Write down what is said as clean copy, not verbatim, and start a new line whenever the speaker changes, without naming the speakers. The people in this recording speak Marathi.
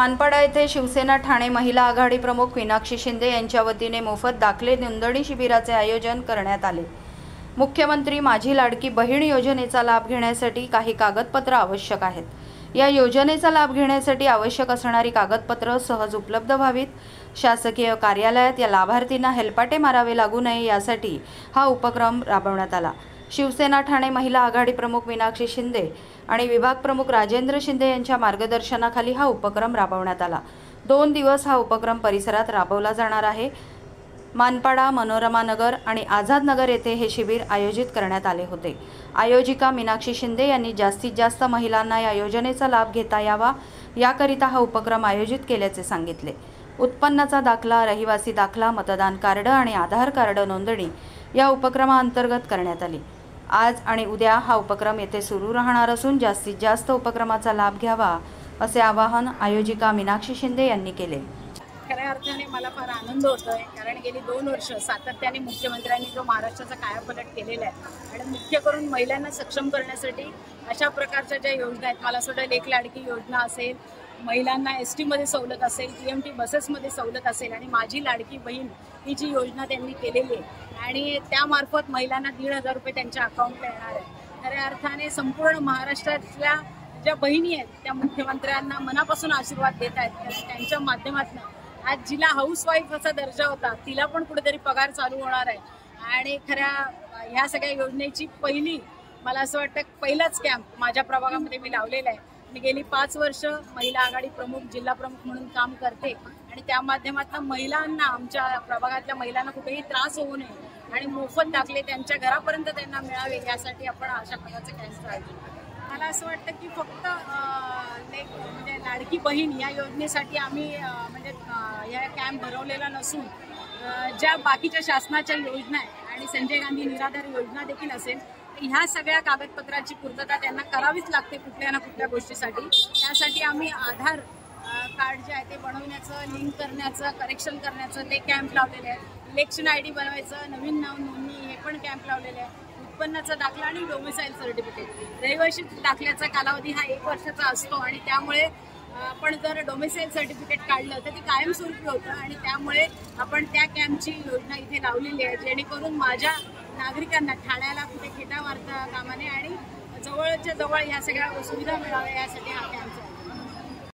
मानपाडा येथे शिवसेना ठाणे महिला आघाडी प्रमुख मीनाक्षी शिंदे यांच्या वतीने मोफत दाखले नोंदणी शिबिराचे आयोजन करण्यात आले। मुख्यमंत्री माझी लाडकी बहीण योजनेचा लाभ घेण्यासाठी काही कागदपत्रे आवश्यक आहेत। या योजनेचा लाभ घेण्यासाठी आवश्यक असणारी कागदपत्रे सहज उपलब्ध व्हावीत, शासकीय कार्यालयात या लाभार्थींना हेलपाटे मारावे लागू नये यासाठी हा उपक्रम राबवण्यात आला। शिवसेना ठाणे महिला आघाडी प्रमुख मीनाक्षी शिंदे आणि विभाग प्रमुख राजेंद्र शिंदे यांच्या मार्गदर्शनाखाली हा उपक्रम राबवण्यात आला। 2 दिवस हा उपक्रम परिसरात राबवला जाणार आहे। मानपाडा, मनोरमा नगर आणि आझाद नगर येथे हे शिबिर आयोजित करण्यात आले होते। आयोजिका मीनाक्षी शिंदे यांनी जास्तीत जास्त महिलांना या योजनेचा लाभ घेता यावा याकरिता हा उपक्रम आयोजित केल्याचे सांगितले। उत्पन्नाचा दाखला, रहिवासी दाखला, मतदान कार्ड आणि आधार कार्ड नोंदणी या उपक्रमाअंतर्गत करण्यात आली। आज आणि उद्या हा उपक्रम येथे सुरू राहणार असून जास्तीत जास्त उपक्रमाचा लाभ घ्यावा असे आवाहन आयोजिका मीनाक्षी शिंदे यांनी केले।
खऱ्या अर्थाने मला फार आनंद होतोय, कारण गेली 2 वर्ष सातत्याने मुख्यमंत्र्यांनी जो महाराष्ट्राचा कायापालट केलेला आहे आणि मुख्य करून महिलांना सक्षम करण्यासाठी अशा प्रकारच्या ज्या योजना आहेत, मला असं वाटतं लेक लाडकी योजना असेल, महिलांना ST मध्ये सवलत असेल, TMT बसेसमध्ये सवलत असेल आणि माझी लाडकी बहीण ही जी योजना त्यांनी केलेली आहे आणि त्यामार्फत महिलांना 1,500 रुपये त्यांच्या अकाउंटला येणार आहे। खऱ्या अर्थाने संपूर्ण महाराष्ट्रातल्या ज्या बहिणी आहेत त्या मुख्यमंत्र्यांना मनापासून आशीर्वाद देत आहेत। त्यांच्या माध्यमातून आज जिला हाऊसवाईफ असा दर्जा होता तिला पण कुठेतरी पगार चालू होणार आहे आणि खऱ्या ह्या सगळ्या योजनेची मला असं वाटतं पहिलाच कॅम्प माझ्या प्रभागामध्ये मी लावलेला आहे। मी गेली 5 वर्ष महिला आघाडी प्रमुख, जिल्हा प्रमुख म्हणून काम करते आणि त्या माध्यमातून महिलांना, आमच्या प्रभागातल्या महिलांना कुठेही त्रास होऊ नये आणि मोफत दाखले त्यांच्या घरापर्यंत त्यांना मिळावे यासाठी आपण अशा प्रकारचे कॅम्प आयोजित करतो। मला असं वाटतं की फक्त म्हणजे लाडकी बहीण या योजनेसाठी आम्ही या कॅम्प भरवलेला नसून ज्या बाकीच्या शासनाच्या योजना आहेत आणि संजय गांधी निराधार योजना देखील असेल, ह्या सगळ्या कागदपत्राची पूर्तता त्यांना करावीच लागते कुठल्या ना कुठल्या गोष्टीसाठी। त्यासाठी आम्ही आधार कार्ड जे आहे ते बनवण्याचं, लिंक करण्याचं, करेक्शन करण्याचं ते कॅम्प लावलेले आहे। इलेक्शन ID बनवायचं, नवीन नाव नोंदणी हे पण कॅम्प लावलेले आहे। उत्पन्नाचा दाखला आणि डोमिसाईल सर्टिफिकेट, रहिवासी दाखल्याचा कालावधी हा 1 वर्षाचा असतो आणि त्यामुळे आपण जर डोमिसाईल सर्टिफिकेट काढलं तर ते कायमस्वरूपी होतं आणि त्यामुळे आपण त्या कॅम्पची योजना इथे लावलेली आहे, जेणेकरून माझ्या नागरिकांना ठाण्याला कुठे खेटा मारता कामा नये आणि जवळच्या जवळ ह्या सगळ्या सुविधा मिळाव्या यासाठी हा कॅम्प